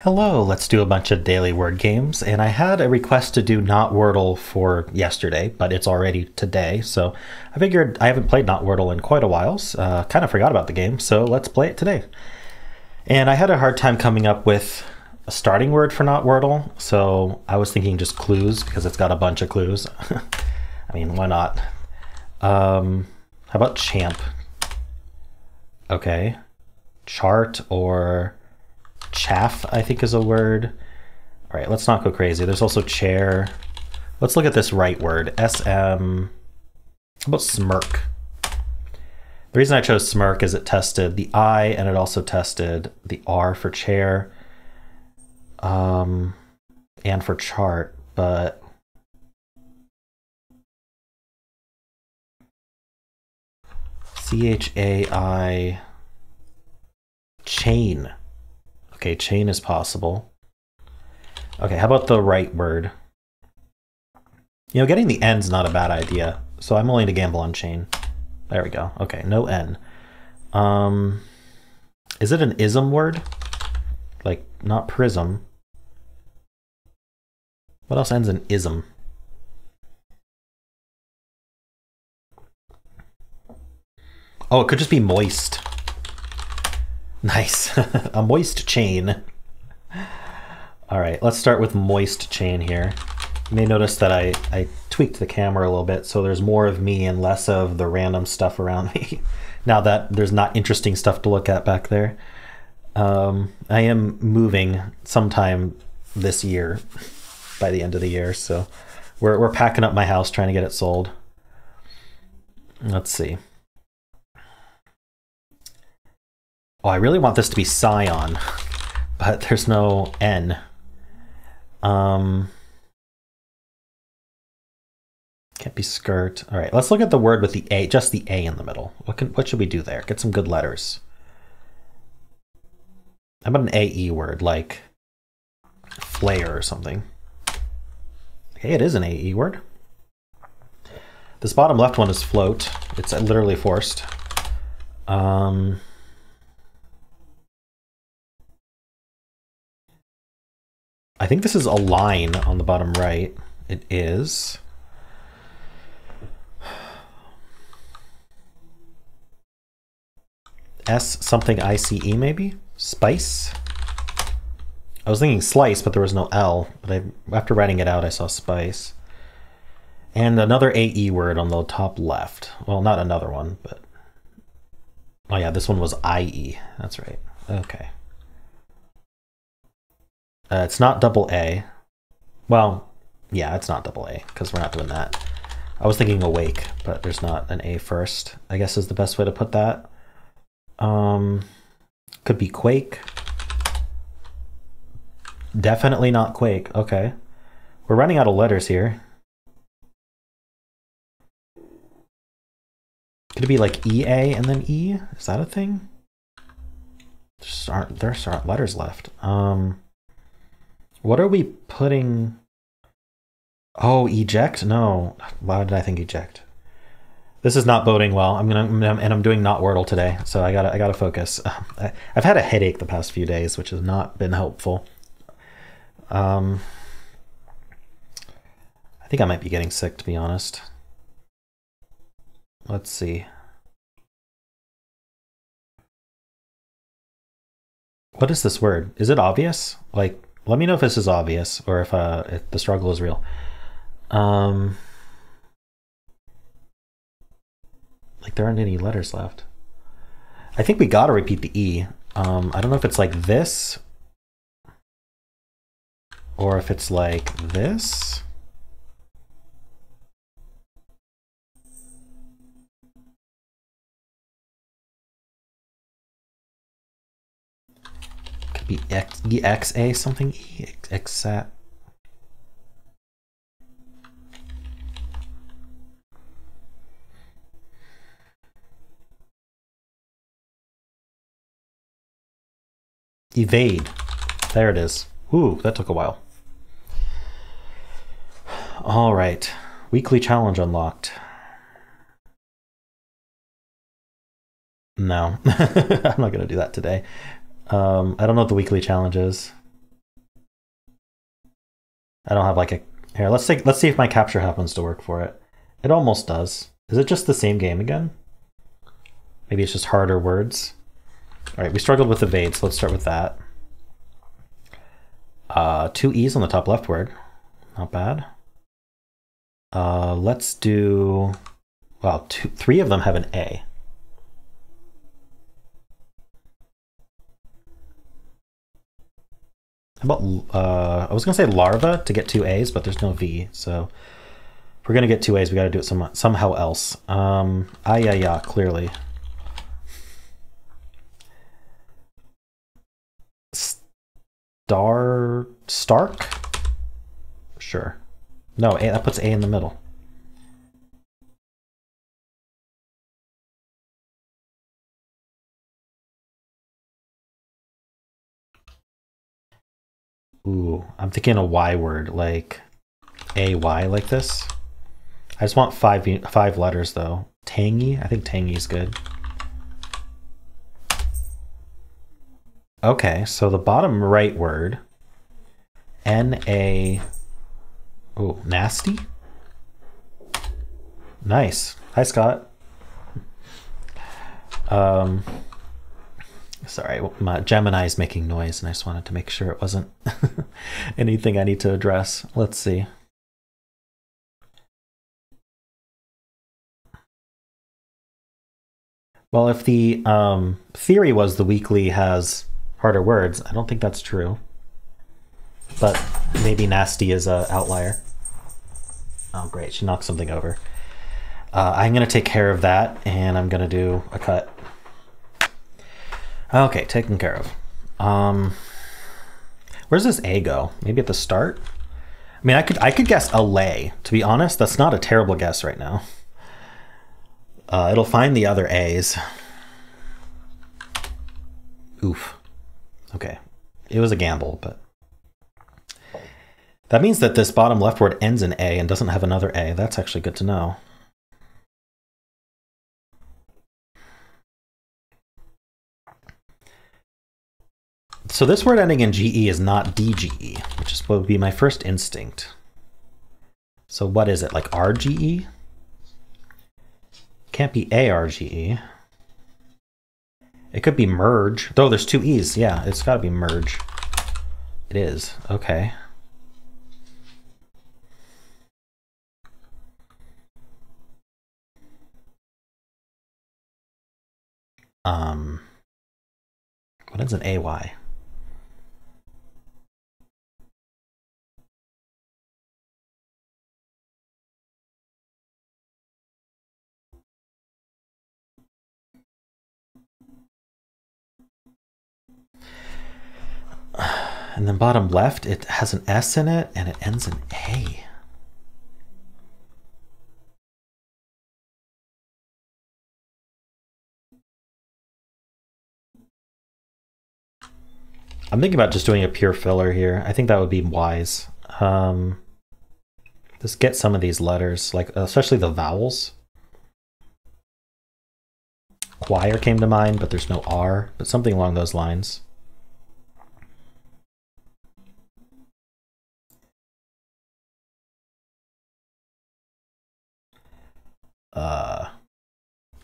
Hello, let's do a bunch of daily word games, and I had a request to do Not Wordle for yesterday, but it's already today, so I figured I haven't played Not Wordle in quite a while, kind of forgot about the game, so let's play it today. And I had a hard time coming up with a starting word for Not Wordle, so I was thinking just clues, because it's got a bunch of clues. I mean, why not? How about champ? Okay. Chart or chaff, I think, is a word. All right, let's not go crazy. There's also chair. Let's look at this right word. SM. How about smirk? The reason I chose smirk is it tested the I and it also tested the R for chair and for chart, but CHAI chain. Okay, chain is possible. Okay, how about the right word? You know, getting the N's not a bad idea, so I'm willing to gamble on chain. There we go. Okay, no N. Is it an ism word? Like, not prism. What else ends in ism? Oh, it could just be moist. Nice. A moist chain. All right, let's start with moist chain here. You may notice that I tweaked the camera a little bit, so there's more of me and less of the random stuff around me. Now that there's not interesting stuff to look at back there. I am moving sometime this year, by the end of the year, so we're packing up my house, trying to get it sold. Let's see. Oh, I really want this to be Scion, but there's no N. Can't be skirt. All right, let's look at the word with the A, just the A in the middle. What should we do there? Get some good letters. How about an AE word, like flare or something? Okay, it is an AE word. This bottom left one is float. It's literally forced. I think this is a line on the bottom right. It is. S something ICE maybe? Spice? I was thinking slice, but there was no L. But after writing it out, I saw spice. And another AE word on the top left. Well, not another one, but... Oh yeah, this one was IE. That's right. Okay. It's not double A. Well, yeah, it's not double A, because we're not doing that. I was thinking awake, but there's not an A first, I guess is the best way to put that. Could be quake. Definitely not quake. Okay. We're running out of letters here. Could it be like EA and then E? Is that a thing? There aren't letters left. What are we putting? Oh, eject? No. Why did I think eject? This is not boding well. I'm doing Not Wordle today, so I gotta focus. I've had a headache the past few days, which has not been helpful. I think I might be getting sick, to be honest. Let's see. What is this word? Is it obvious? Like, let me know if this is obvious or if the struggle is real. Like, there aren't any letters left. I think we gotta repeat the E. I don't know if it's like this or if it's like this. Could be EXA something. EXAT. Evade. There it is. Ooh, that took a while. All right. Weekly challenge unlocked. No, I'm not going to do that today. I don't know what the weekly challenge is. I don't have like a... Here, let's see if my capture happens to work for it. It almost does. Is it just the same game again? Maybe it's just harder words. All right, we struggled with evade, so let's start with that. 2 E's on the top left word. Not bad. Let's do... Well, 3 of them have an A. How about, I was going to say larva to get 2 A's, but there's no V. So if we're going to get 2 A's, we got to do it somehow else. Yeah, clearly. Stark? Sure. No, A, that puts A in the middle. Ooh, I'm thinking a Y word, like AY, like this. I just want 5 letters though. Tangy? I think tangy is good. Okay, so the bottom right word, N-A... Oh, nasty? Nice. Hi, Scott. Sorry, my Gemini's making noise, and I just wanted to make sure it wasn't anything I need to address. Let's see. Well, if the theory was the weekly has harder words, I don't think that's true. But maybe nasty is an outlier. Oh, great. She knocked something over. I'm going to take care of that, and I'm going to do a cut. Okay, taken care of. Where's this A go? Maybe at the start? I mean, I could guess a lay. To be honest, that's not a terrible guess right now. It'll find the other A's. Oof. Okay. It was a gamble, but... That means that this bottom left word ends in A and doesn't have another A. That's actually good to know. So this word ending in GE is not DGE, which is what would be my first instinct. So what is it, like RGE? Can't be ARGE. It could be merge, though there's 2 E's. Yeah, it's got to be merge. It is, okay. What ends in AY? And then bottom left, it has an S in it and it ends in A. I'm thinking about just doing a pure filler here. I think that would be wise. Just get some of these letters, like especially the vowels. Choir came to mind, but there's no R, but something along those lines.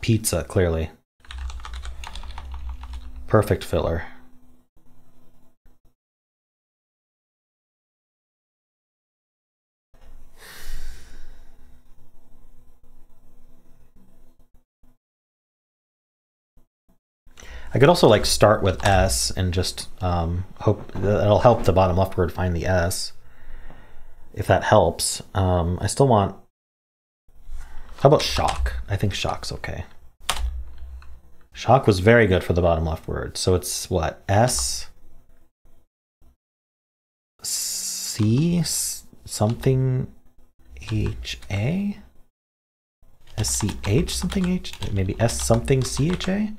Pizza, clearly. Perfect filler. I could also like start with S and just hope that'll help the bottom left word find the S. If that helps. I still want... How about shock? I think shock's okay. Shock was very good for the bottom left word. So it's what? S? C? Something H-A? S-C-H something H? Maybe S something C-H-A?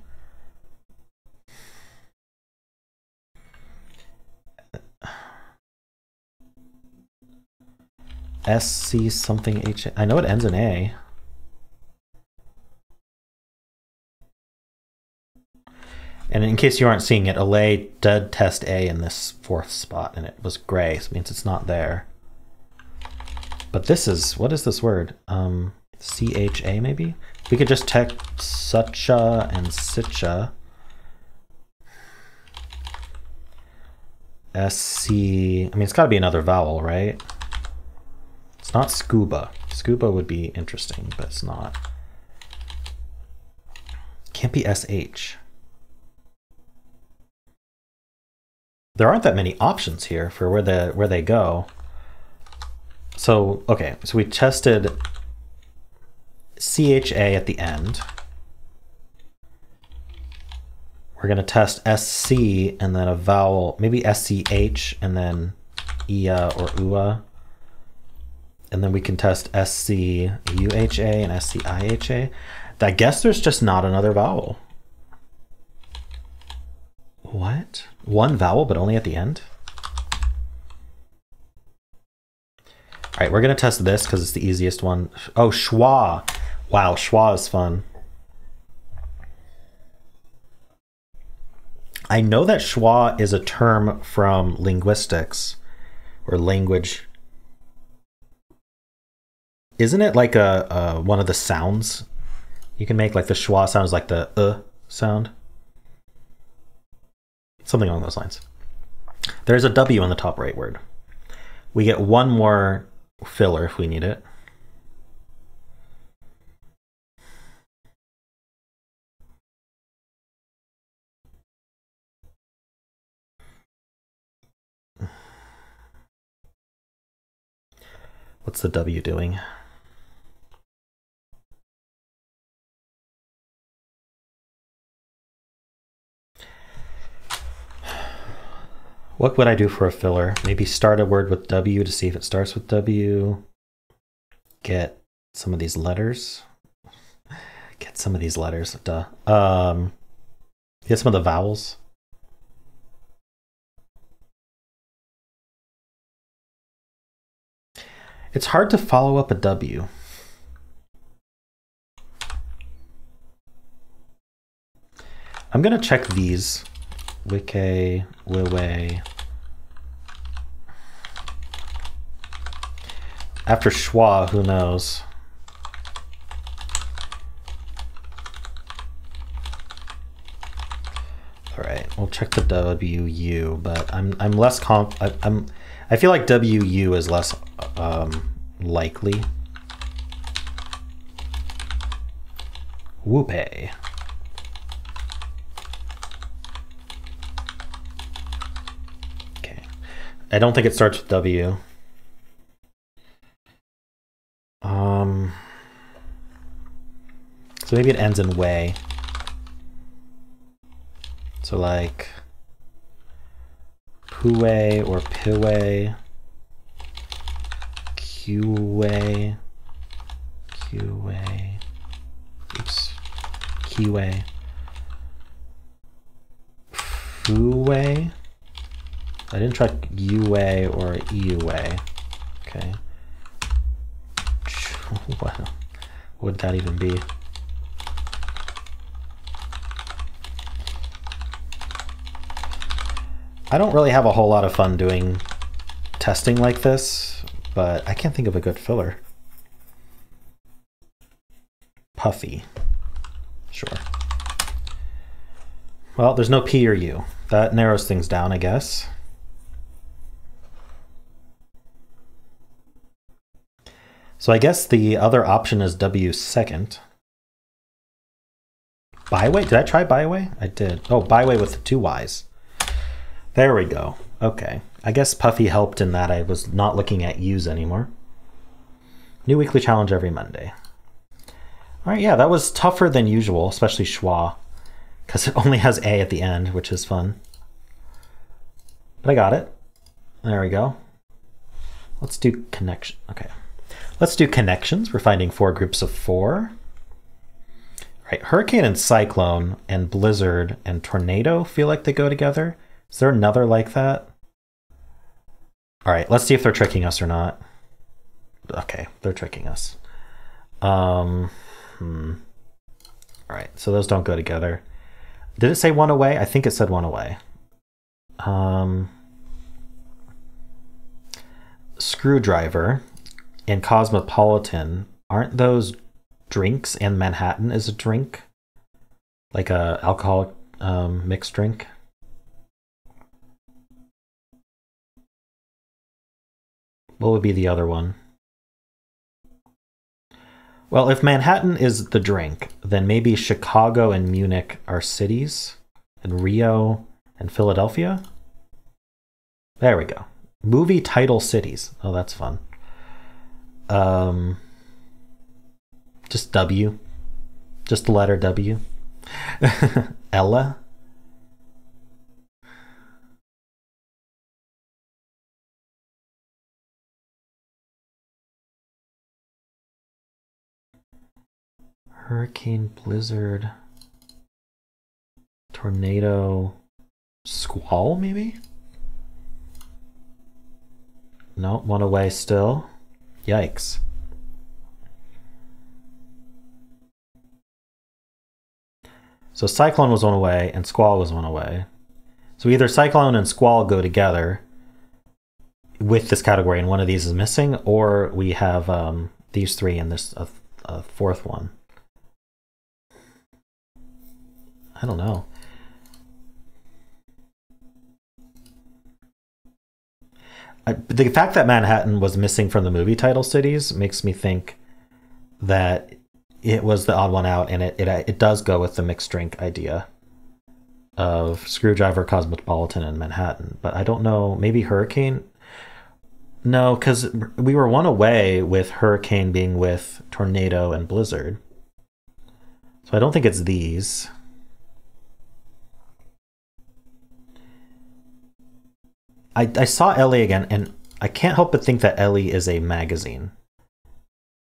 SC something H. I know it ends in A. And in case you aren't seeing it, Alay did test A in this 4th spot, and it was gray, so it means it's not there. But this is, what is this word? CHA maybe? We could just text sucha and sitcha. SC, I mean, it's got to be another vowel, right? It's not scuba. Scuba would be interesting, but it's not. Can't be SH. There aren't that many options here for where they go. So, okay, so we tested CHA at the end. We're going to test SC and then a vowel, maybe SCH and then IA or UA. And then we can test SC UHA and SC IHA. I guess there's just not another vowel. What? One vowel, but only at the end? All right, we're going to test this because it's the easiest one. Oh, schwa. Wow, schwa is fun. I know that schwa is a term from linguistics or language. Isn't it like a one of the sounds you can make? Like the schwa sounds like the sound. Something along those lines. There's a W on the top right word. We get one more filler if we need it. What's the W doing? What would I do for a filler? Maybe start a word with W to see if it starts with W. Get some of these letters. Get some of these letters, duh. Get some of the vowels. It's hard to follow up a W. I'm gonna check these. Wike, wiwe. After schwa, who knows? All right, we'll check the WU, but I'm less I feel like WU is less likely. Whoopay. Okay. I don't think it starts with W. So maybe it ends in way. So like Puwe or Piwe, Qwe, Qwe, oops, Kiwe, Fuwe. I didn't try Uwe or Ewe. Okay. What would that even be? I don't really have a whole lot of fun doing testing like this, but I can't think of a good filler. Puffy. Sure. Well, there's no P or U. That narrows things down, I guess. So I guess the other option is W second. Byway? Did I try byway? I did. Oh, byway with the 2 Y's. There we go. Okay. I guess Puffy helped in that I was not looking at U's anymore. New weekly challenge every Monday. All right, yeah, that was tougher than usual, especially schwa, because it only has A at the end, which is fun. But I got it. There we go. Let's do connection. Okay. Let's do connections. We're finding 4 groups of 4. All right, hurricane and cyclone and blizzard and tornado feel like they go together. Is there another like that? All right, let's see if they're tricking us or not. Okay, they're tricking us. All right, so those don't go together. Did it say one away? I think it said one away. Screwdriver. in Cosmopolitan, aren't those drinks, and Manhattan is a drink? Like a alcoholic mixed drink? What would be the other one? Well, if Manhattan is the drink, then maybe Chicago and Munich are cities, and Rio and Philadelphia? There we go. Movie title cities. Oh, that's fun. Just W. Just the letter W. Ella. Hurricane, blizzard, tornado, squall, maybe? No, one away still. Yikes. So cyclone was one away and squall was one away. So either cyclone and squall go together with this category and one of these is missing, or we have these three and this a fourth one. I don't know. The fact that Manhattan was missing from the movie title cities makes me think that it was the odd one out, and it does go with the mixed drink idea of Screwdriver, Cosmopolitan, and Manhattan. But I don't know, maybe Hurricane? No, because we were one away with Hurricane being with Tornado and Blizzard. So I don't think it's these. I saw Ellie again, and I can't help but think that Ellie is a magazine.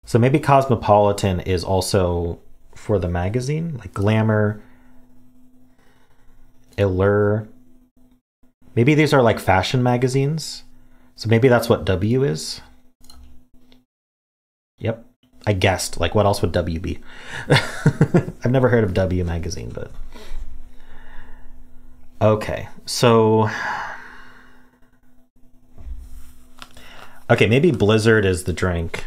So maybe Cosmopolitan is also for the magazine, like Glamour, Allure. Maybe these are like fashion magazines. So maybe that's what W is. Yep, I guessed. Like, what else would W be? I've never heard of W magazine, but okay. So okay, maybe Blizzard is the drink.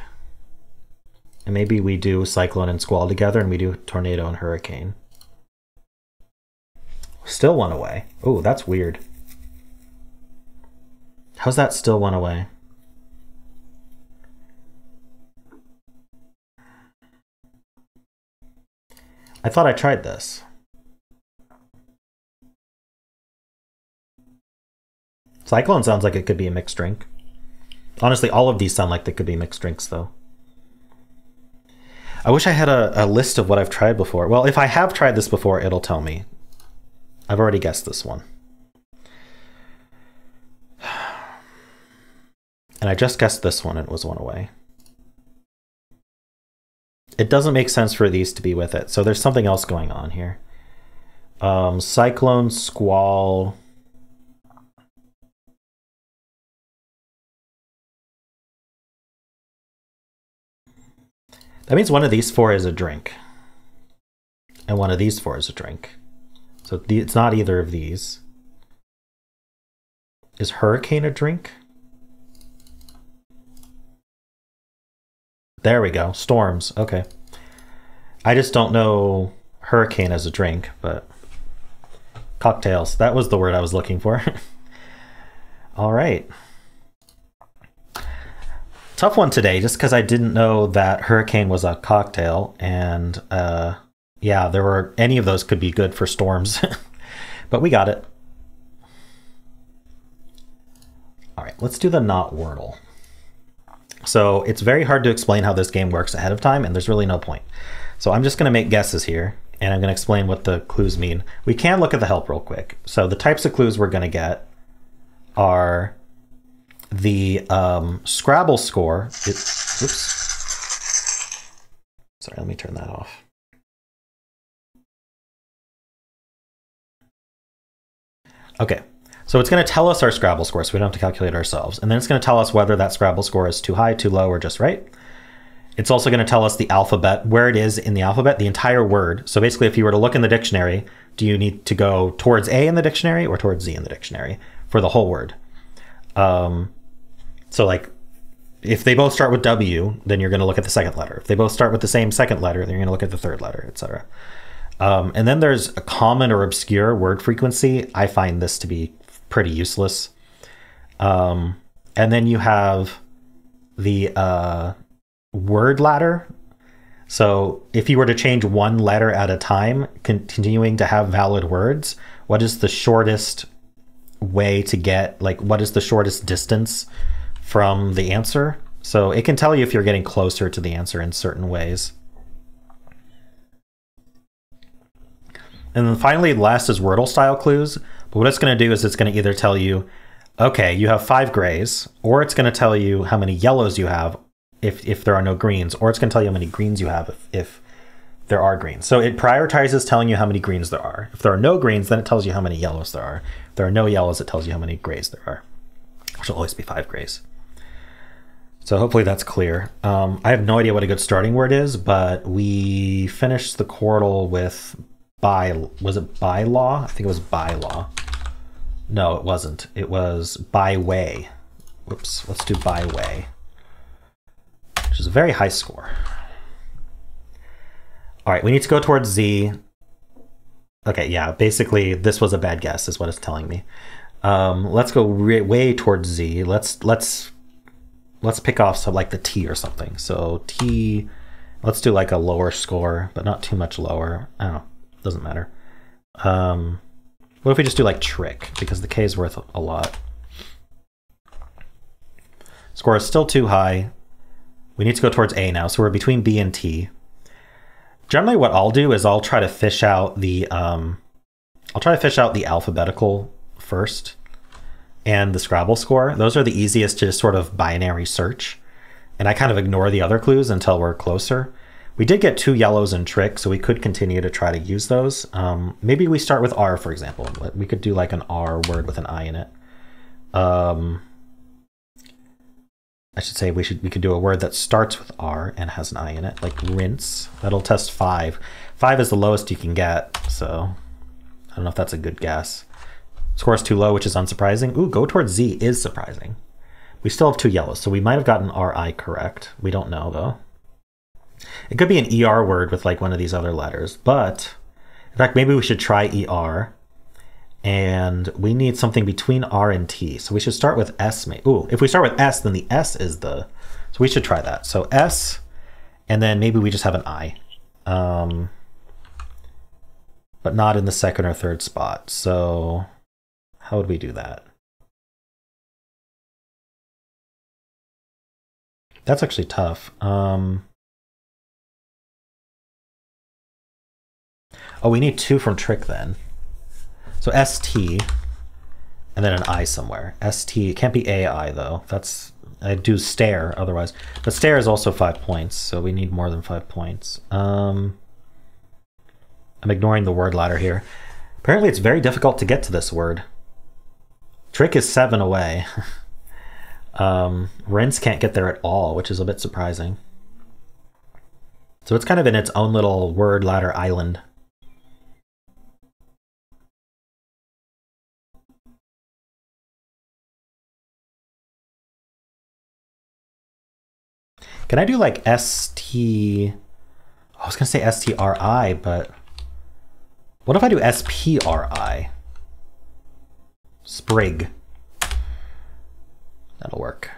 And maybe we do Cyclone and Squall together, and we do Tornado and Hurricane. Still one away. Oh, that's weird. How's that still one away? I thought I tried this. Cyclone sounds like it could be a mixed drink. Honestly, all of these sound like they could be mixed drinks, though. I wish I had a list of what I've tried before. Well, if I have tried this before, it'll tell me. I've already guessed this one. And I just guessed this one, and it was one away. It doesn't make sense for these to be with it, so there's something else going on here. Cyclone, Squall. That means one of these four is a drink. And one of these four is a drink. So it's not either of these. Is Hurricane a drink? There we go. Storms. Okay. I just don't know Hurricane as a drink, but cocktails. That was the word I was looking for. All right. Tough one today, just because I didn't know that Hurricane was a cocktail, and yeah, there were any of those could be good for storms, but we got it. All right, let's do the not Wordle. So it's very hard to explain how this game works ahead of time, and there's really no point. So I'm just going to make guesses here, and I'm going to explain what the clues mean. We can look at the help real quick. So the types of clues we're going to get are the Scrabble score. Oops. Sorry, let me turn that off. Okay, so it's going to tell us our Scrabble score, so we don't have to calculate ourselves. And then it's going to tell us whether that Scrabble score is too high, too low, or just right. It's also going to tell us the alphabet, where it is in the alphabet, the entire word. So basically, if you were to look in the dictionary, do you need to go towards A in the dictionary or towards Z in the dictionary for the whole word? So like if they both start with W, then you're going to look at the second letter. If they both start with the same second letter, then you're going to look at the third letter, etc. And then there's a common or obscure word frequency. I find this to be pretty useless. And then you have the word ladder. So if you were to change one letter at a time, continuing to have valid words, what is the shortest way to get, like, what is the shortest distance from the answer? So it can tell you if you're getting closer to the answer in certain ways. And then finally, last is Wordle style clues. But what it's going to do is it's going to either tell you, okay, you have 5 grays, or it's going to tell you how many yellows you have if there are no greens, or it's going to tell you how many greens you have if there are greens. So it prioritizes telling you how many greens there are. If there are no greens, then it tells you how many yellows there are. If there are no yellows, it tells you how many grays there are, which will always be 5 grays. So hopefully that's clear. I have no idea what a good starting word is, but we finished the Quordle with was it by law? I think it was by law. No, it wasn't. It was by way. Whoops, let's do by way, which is a very high score. All right, we need to go towards Z. Okay, yeah, basically this was a bad guess is what it's telling me. Let's go way towards Z. Let's pick off some, like the T or something. So T, let's do like a lower score, but not too much lower. I don't know, doesn't matter. What if we just do like trick, because the K is worth a lot. Score is still too high. We need to go towards A now, so we're between B and T. Generally what I'll do is I'll try to fish out the alphabetical first and the Scrabble score. Those are the easiest to just sort of binary search. And I kind of ignore the other clues until we're closer. We did get 2 yellows in trick, so we could continue to try to use those. Maybe we start with R, for example. We could do like an R word with an I in it. I should say we could do a word that starts with R and has an I in it, like rinse. That'll test 5. 5 is the lowest you can get, so I don't know if that's a good guess. Score is too low, which is unsurprising. Ooh, go towards Z is surprising. We still have 2 yellows, so we might have gotten RI correct. We don't know, though. It could be an ER word with like one of these other letters, but in fact, maybe we should try ER. And we need something between R and T. So we should start with S. Ooh, if we start with S, then the S is the... So we should try that. So S, and then maybe we just have an I. But not in the second or third spot. So how would we do that? That's actually tough. Oh, we need 2 from trick then. So ST, and then an I somewhere. ST, it can't be AI though. I do stare otherwise. But stare is also 5 points, so we need more than 5 points. I'm ignoring the word ladder here. Apparently it's very difficult to get to this word. Trick is 7 away. Rinse can't get there at all, which is a bit surprising. So it's kind of in its own little word ladder island. Can I do like ST? I was gonna say STRI, but what if I do SPRI? Sprig. That'll work.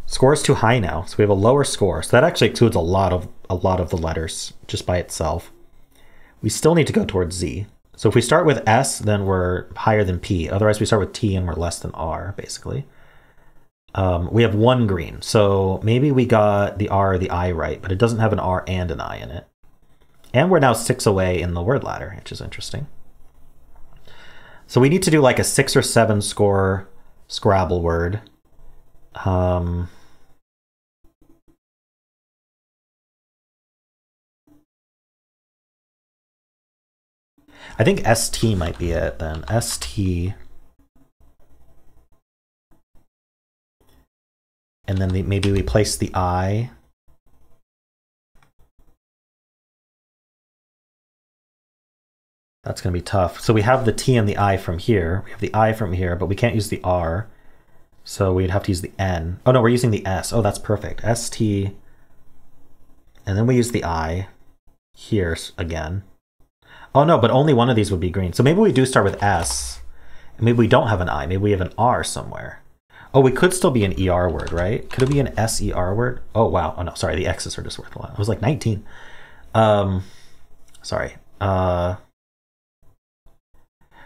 Score is too high now, so we have a lower score. So that actually includes a lot of the letters just by itself. We still need to go towards Z. So if we start with S, then we're higher than P. Otherwise, we start with T and we're less than R, basically. We have 1 green, so maybe we got the R or the I right, but it doesn't have an R and an I in it. And we're now 6 away in the word ladder, which is interesting. So we need to do like a 6 or 7 score Scrabble word. I think ST might be it then. ST. And then maybe we place the I. That's going to be tough. So we have the T and the I from here. We have the I from here, but we can't use the R. So we'd have to use the N. Oh no, we're using the S. Oh, that's perfect. ST. And then we use the I here again. Oh no, but only one of these would be green. So maybe we do start with S. And maybe we don't have an I. Maybe we have an R somewhere. Oh, we could still be an ER word, right? Could it be an SER word? Oh, wow. Oh no, sorry. The X's are just worth a lot. It was like 19. Sorry.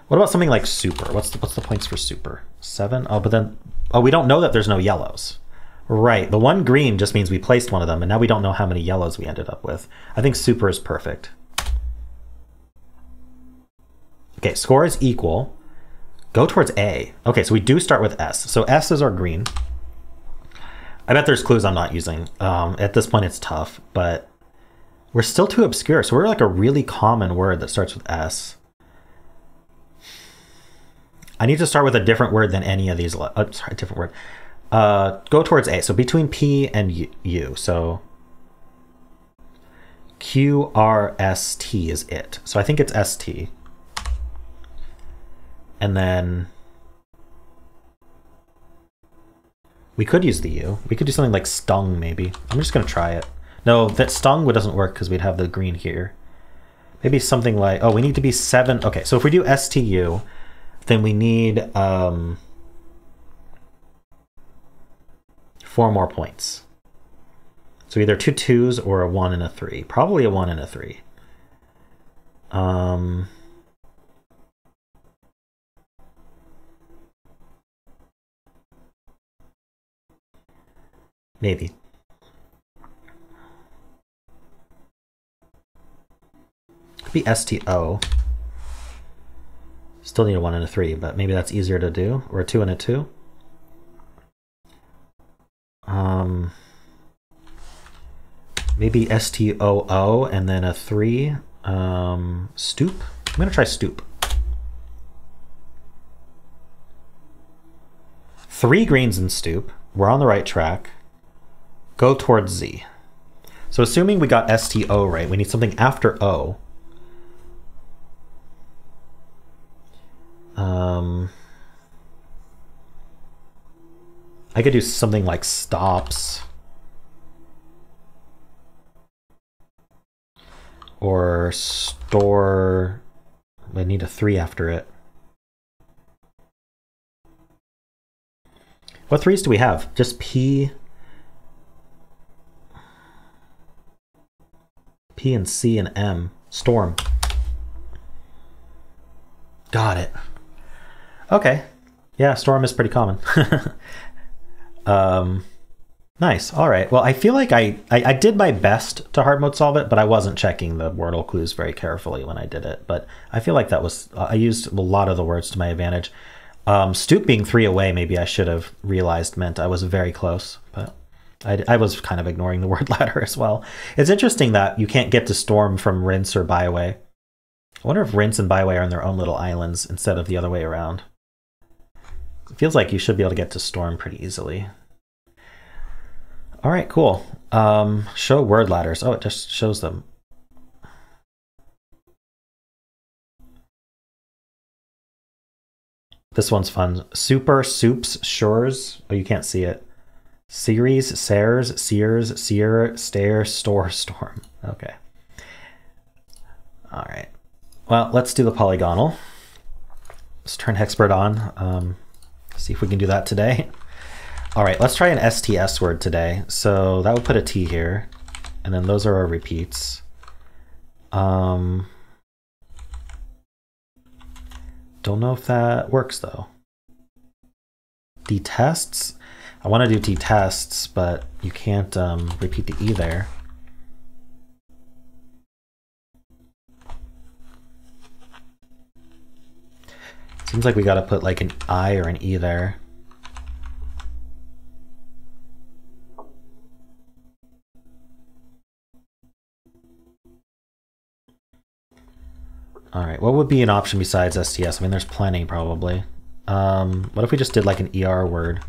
What about something like super? What's the points for super? 7? Oh, but then, oh, we don't know that there's no yellows. Right, the one green just means we placed one of them, and now we don't know how many yellows we ended up with. I think super is perfect. Okay, score is equal. Go towards A. Okay, so we do start with S. So S is our green. I bet there's clues I'm not using. At this point, it's tough, but we're still too obscure. So we're like a really common word that starts with S. I need to start with a different word than any of these. Sorry, a different word. Go towards A. So between P and U. So QRST is it. So I think it's ST. And then we could use the U. We could do something like stung, maybe. I'm just going to try it. No, that stung doesn't work because we'd have the green here. Maybe something like, oh, we need to be 7. Okay, so if we do STU, then we need 4 more points. So either 2 2s or a 1 and a 3. Probably a 1 and a 3. Maybe. Could be STO. Still need a 1 and a 3, but maybe that's easier to do. Or a 2 and a 2. Maybe STOO and then a 3. Stoop. I'm gonna try stoop. 3 greens in stoop. We're on the right track. Go towards Z. So assuming we got STO right, we need something after O. I could do something like stops. Or store. I need a 3 after it. What 3s do we have? Just P and C and M. Storm. Got it. Okay. Yeah, storm is pretty common. Nice. All right. Well, I feel like I did my best to hard mode solve it, but I wasn't checking the Wordle clues very carefully when I did it. But I feel like that was, I used a lot of the words to my advantage. Stoop being 3 away, maybe I should have realized meant I was very close, but I was kind of ignoring the word ladder as well. It's interesting that you can't get to storm from rinse or byway. I wonder if rinse and byway are on their own little islands instead of the other way around. It feels like you should be able to get to storm pretty easily. All right, cool. Show word ladders. Oh, it just shows them. This one's fun. Super, soups, shores. Oh, you can't see it. Series, Sares, Sears, Seer, Stare, Store, Storm. Okay. All right. Well, let's do the polygonal. Let's turn Hexpert on. See if we can do that today. All right, let's try an STS word today. So that would put a T here. And then those are our repeats. Don't know if that works though. Detests. I want to do T-tests, but you can't repeat the E there. Seems like we got to put like an I or an E there. All right, what would be an option besides STS? I mean, there's plenty probably. What if we just did like an ER word?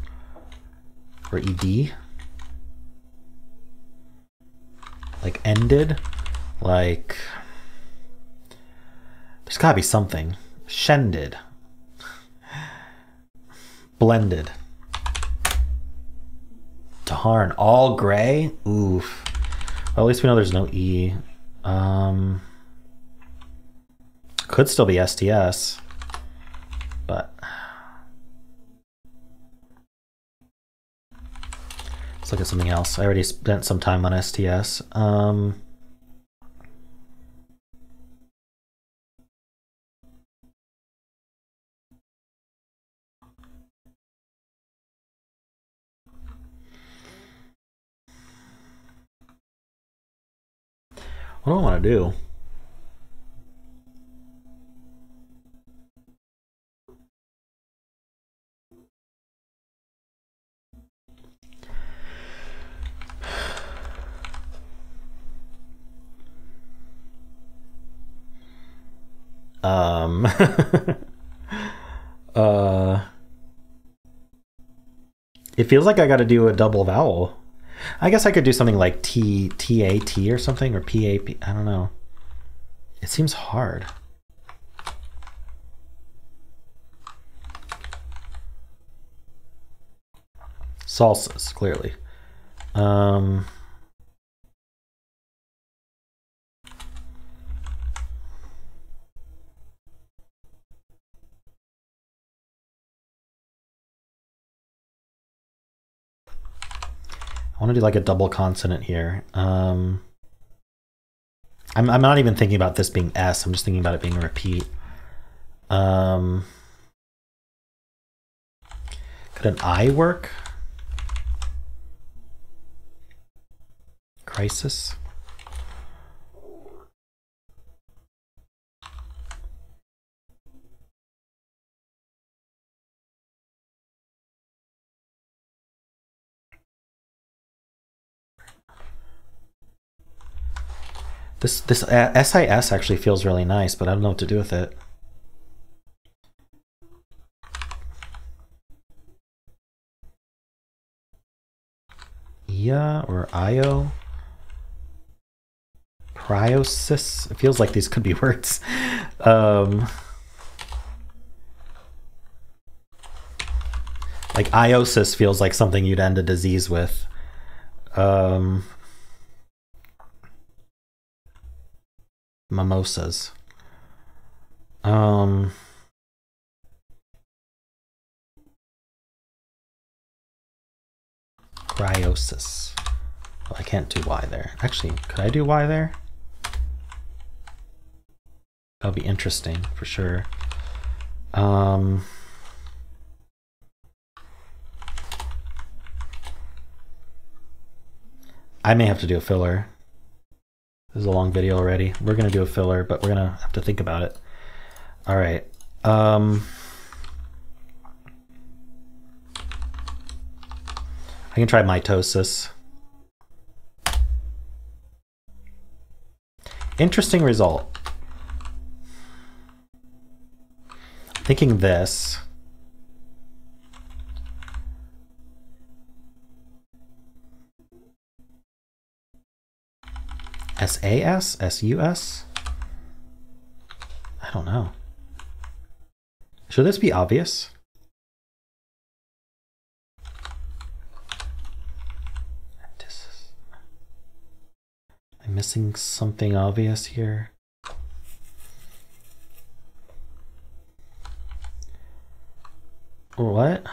Or ED? Like ended? Like, there's gotta be something. Shended. Blended. Harn. All gray? Oof. Well, at least we know there's no E. Could still be STS, but let's look at something else. I already spent some time on STS. What do I want to do? It feels like I got to do a double vowel. I guess I could do something like T-A-T or something, or P-A-P. I don't know. It seems hard. Salsas, clearly. I want to do like a double consonant here. I'm not even thinking about this being S. I'm just thinking about it being a repeat. Could an I work? Crisis. This SIS actually feels really nice, but I don't know what to do with it. IA or IO? Priosis? It feels like these could be words. Like iosis feels like something you'd end a disease with. Mimosas. Cryosis. Well, I can't do Y there. Actually, could I do Y there? That'll be interesting for sure. I may have to do a filler. This is a long video already. We're gonna do a filler, but we're gonna have to think about it. All right. I can try mitosis. Interesting result. Thinking this. SAS? SUS? I don't know. Should this be obvious? I'm missing something obvious here. What?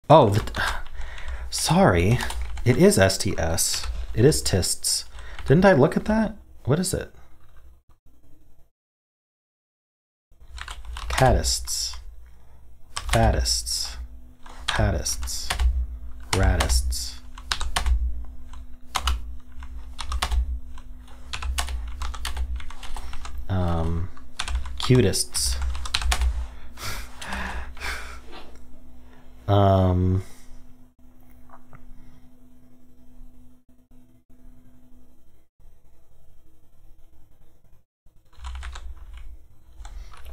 Oh, sorry. It is STS. It is TISTS. Didn't I look at that? What is it? Catists. Fattists. Patists. Radists. Cutists.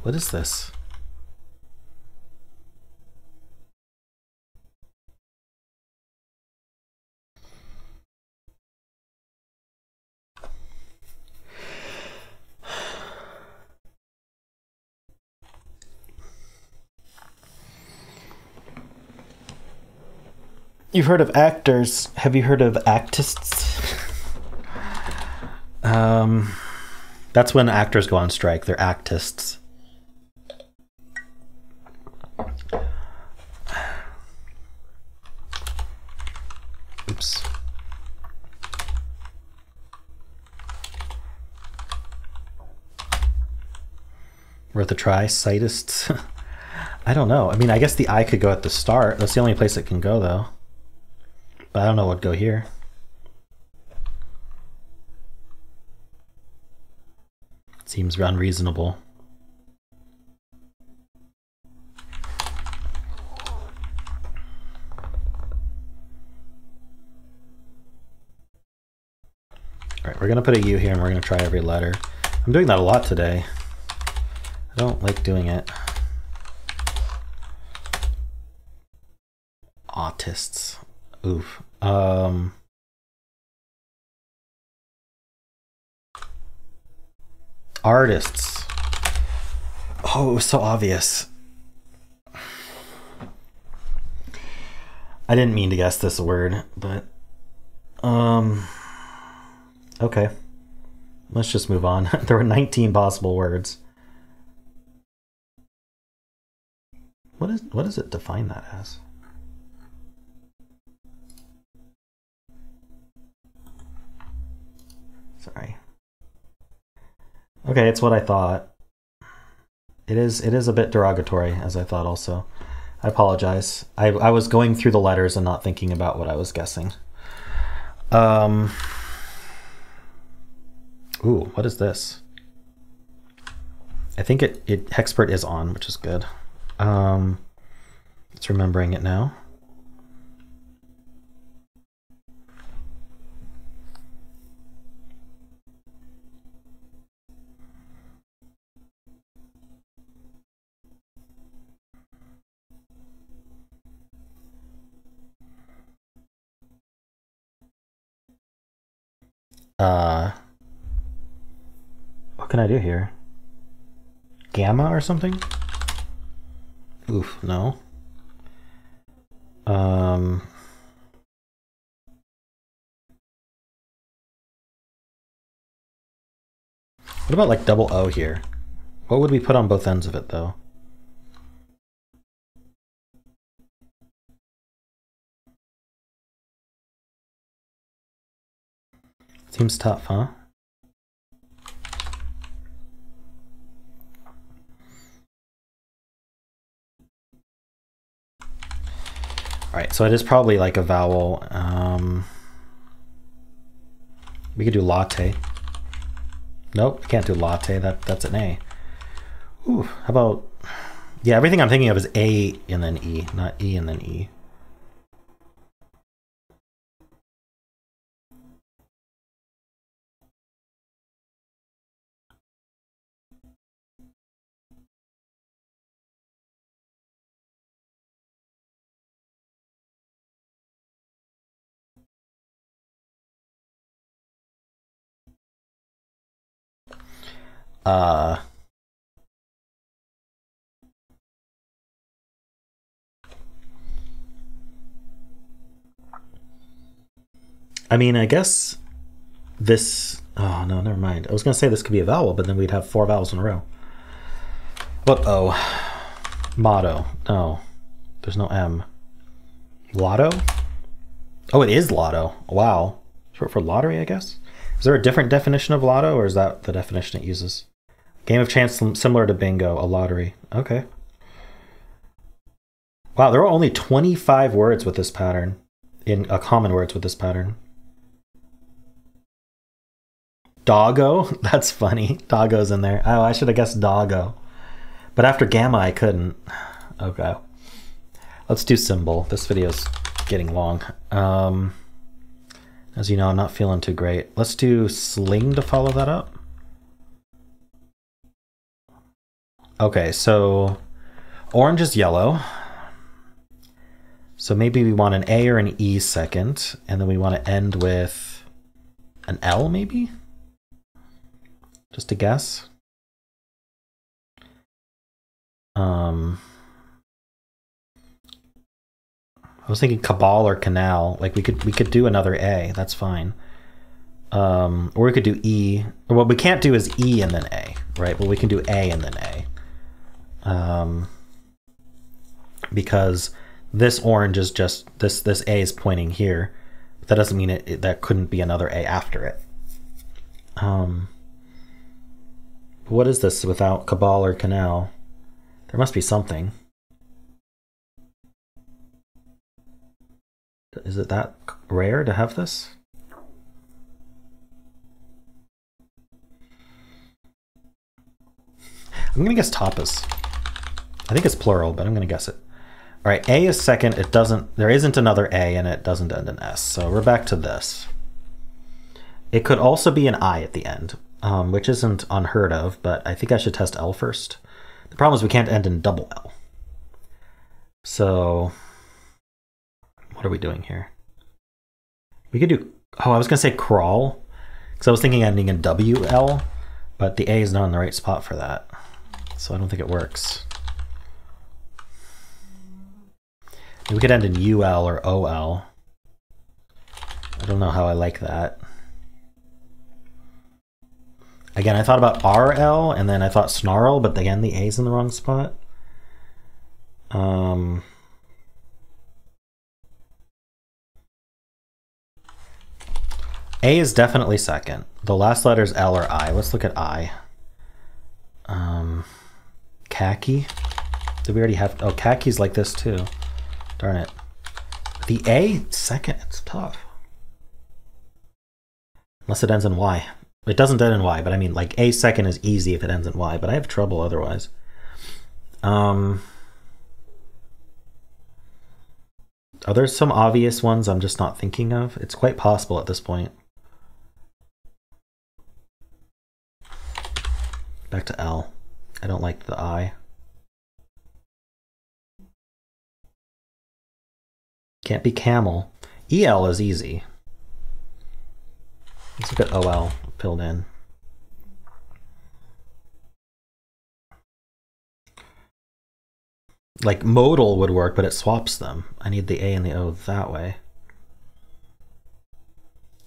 What is this? You've heard of actors. Have you heard of actists? That's when actors go on strike. They're actists. Oops. Worth a try, citists. I don't know. I mean, I guess the I could go at the start. That's the only place it can go, though. But I don't know what would go here. Seems unreasonable. All right, we're gonna put a U here and we're gonna try every letter. I'm doing that a lot today. I don't like doing it. Autists. Oof. Artists. Oh, it was so obvious. I didn't mean to guess this word, but okay. Let's just move on. There were 19 possible words. What does it define that as? Sorry. Okay, it's what I thought. It is a bit derogatory, as I thought also. I apologize. I was going through the letters and not thinking about what I was guessing. Ooh, what is this? I think Hexpert is on, which is good. It's remembering it now. What can I do here? Gamma or something? Oof, no. What about like double O here? What would we put on both ends of it though? Seems tough, huh? All right, so it is probably like a vowel. We could do latte. Nope, we can't do latte. That's an A. Ooh, how about... Yeah, everything I'm thinking of is A and then E, not E and then E. I mean, I guess this... Oh, no, never mind. I was going to say this could be a vowel, but then we'd have 4 vowels in a row. What O? Motto. No. There's no M. Lotto? Oh, it is lotto. Wow. Short for lottery, I guess? Is there a different definition of lotto, or is that the definition it uses? Game of chance similar to bingo, a lottery. Okay. Wow, there are only 25 words with this pattern. Common words with this pattern. Doggo? That's funny. Doggo's in there. Oh, I should have guessed doggo. But after gamma, I couldn't. Okay. Let's do Symble. This video's getting long. As you know, I'm not feeling too great. Let's do sling to follow that up. Okay, so orange is yellow. So maybe we want an A or an E second, and then we want to end with an L maybe? Just a guess. I was thinking cabal or canal. Like we could do another A. That's fine. Or we could do E. What we can't do is E and then A, right? But we can do A and then A. Because this orange is just this A is pointing here. But that doesn't mean that couldn't be another A after it. What is this without cabal or canal? There must be something. Is it that rare to have this? I'm gonna guess tapas. I think it's plural, but I'm gonna guess it. All right, A is second. It doesn't. There isn't another A, and it doesn't end in S. So we're back to this. It could also be an I at the end, which isn't unheard of. But I think I should test L first. The problem is we can't end in double L. So what are we doing here? We could do. Oh, I was gonna say crawl, because I was thinking ending in WL, but the A is not in the right spot for that. So I don't think it works. We could end in UL or OL. I don't know how I like that. Again, I thought about RL and then I thought snarl, but again, the A's in the wrong spot. A is definitely second. The last letter is L or I. Let's look at I. Khaki. Did we already have? Oh, khaki's like this too. Darn it. The A second, it's tough. Unless it ends in Y. It doesn't end in Y, but I mean, like A second is easy if it ends in Y, but I have trouble otherwise. Are there some obvious ones I'm just not thinking of? It's quite possible at this point. Back to L. I don't like the I. Can't be camel. EL is easy. Let's look at OL filled in. Like modal would work, but it swaps them. I need the A and the O that way.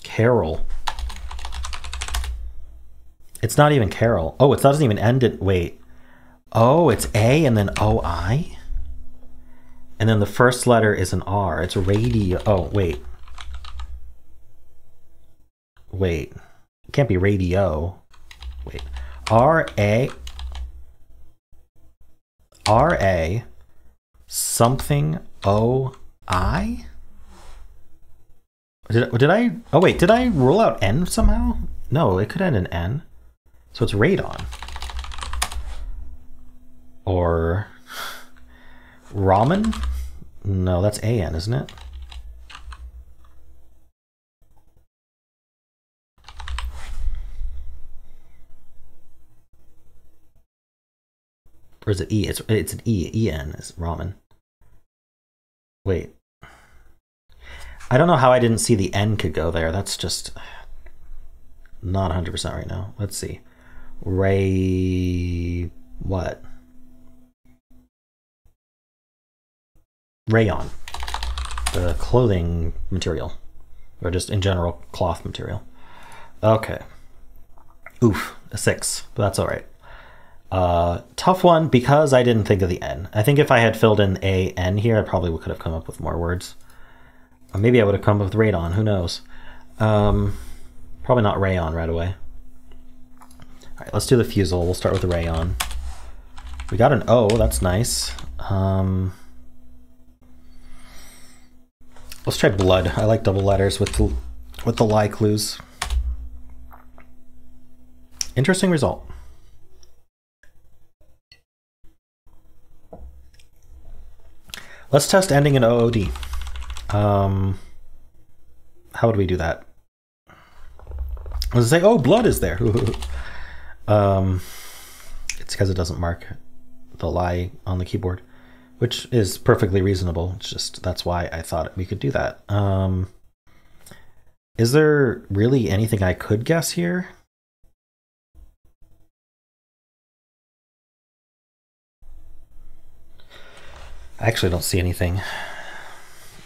Carol. It's not even Carol. Oh, it doesn't even end it. Wait. Oh, it's A and then OI? And then the first letter is an R. It's radio. Oh, wait. Wait. It can't be radio. Wait. R-A. R-A. Something O-I? Did I? Oh, wait. Did I rule out N somehow? No, it could end in N. So it's radon. Or ramen? No, that's AN, isn't it? Or is it E? It's an E. EN is ramen. Wait. I don't know how I didn't see the N could go there. That's just not 100% right now. Let's see. Ray... what? Rayon. The clothing material. Or just in general, cloth material. Okay. Oof. A 6. But that's alright. Tough one because I didn't think of the N. I think if I had filled in A-N here, I probably could have come up with more words. Or maybe I would have come up with radon. Who knows? Probably not rayon right away. Alright, let's do the Fusele. We'll start with the rayon. We got an O. That's nice. Let's try blood. I like double letters with the lie clues. Interesting result. Let's test ending in OOD. How would we do that? Let's say, oh, blood is there. It's because it doesn't mark the lie on the keyboard, which is perfectly reasonable. It's just that's why I thought we could do that. Is there really anything I could guess here? I actually don't see anything.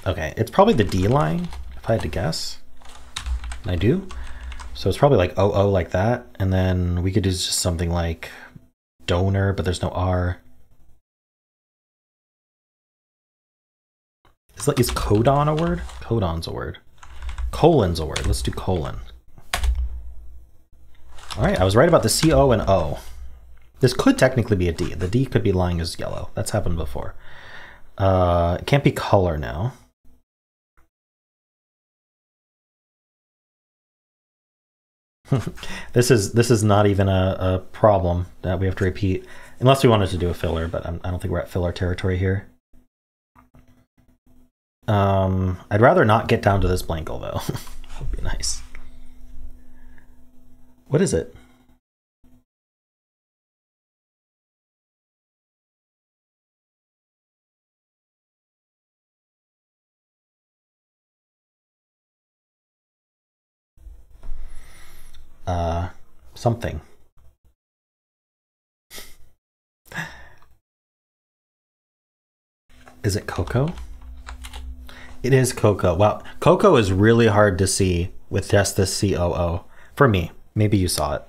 Okay, it's probably the D line, if I had to guess. And I do. So it's probably like OO like that. And then we could do just something like donor, but there's no R. Is codon a word? Codon's a word. Colon's a word. Let's do colon. All right, I was right about the C, O, and O. This could technically be a D. The D could be lying as yellow. That's happened before. It can't be color now. This is not even a problem that we have to repeat, unless we wanted to do a filler, but I don't think we're at filler territory here. I'd rather not get down to this blankle though. That would be nice. What is it? Something. Is it Coco? It is Coco. Wow, Coco is really hard to see with just this COO. For me, maybe you saw it.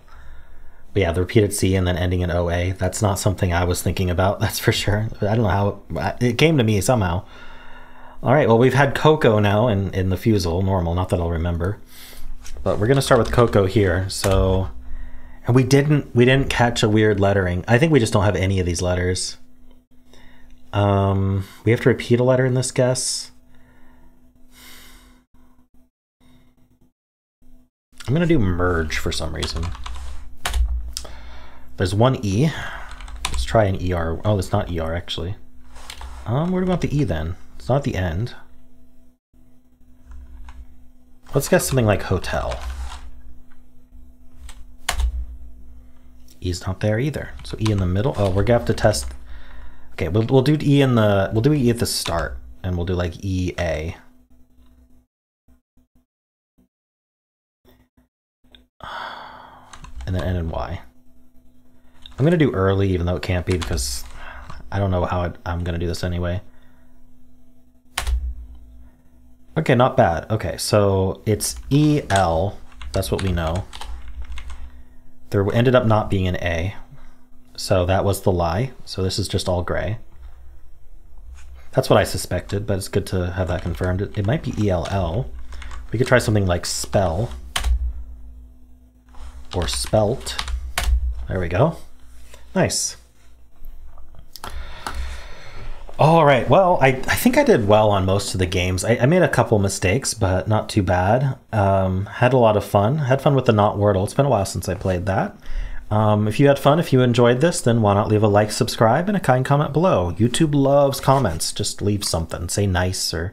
But yeah, the repeated C and then ending in OA, that's not something I was thinking about, that's for sure. I don't know how, it came to me somehow. All right, well, we've had Coco now in the Fusele, normal, not that I'll remember. But we're gonna start with Coco here, so... And we didn't catch a weird lettering. I think we just don't have any of these letters. We have to repeat a letter in this guess. I'm gonna do merge for some reason. There's one E. Let's try an ER. Oh, it's not ER actually. Where do we want the E then? It's not the end. Let's guess something like hotel. E's not there either. So E in the middle. Oh, we're gonna have to test. Okay, we'll do E in the E at the start, and we'll do like EA. And then N and Y. I'm gonna do early, even though it can't be, because I don't know how I'm gonna do this anyway. Okay, not bad. Okay, so it's EL. That's what we know. There ended up not being an A, so that was the lie. So this is just all gray. That's what I suspected, but it's good to have that confirmed. It might be ELL. We could try something like spell or spelt. There we go. Nice. All right, well, I think I did well on most of the games. I made a couple mistakes, but not too bad. Had a lot of fun. Had fun with the Not Wordle. It's been a while since I played that. If you had fun, if you enjoyed this, then why not leave a like, subscribe, and a kind comment below. YouTube loves comments. Just leave something. Say nice or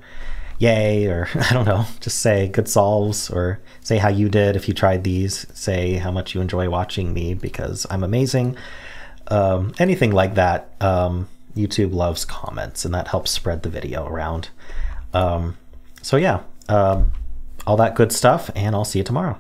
yay, or I don't know. Just say good solves, or say how you did if you tried these. Say how much you enjoy watching me because I'm amazing. Anything like that. YouTube loves comments, and that helps spread the video around. So yeah, all that good stuff, and I'll see you tomorrow.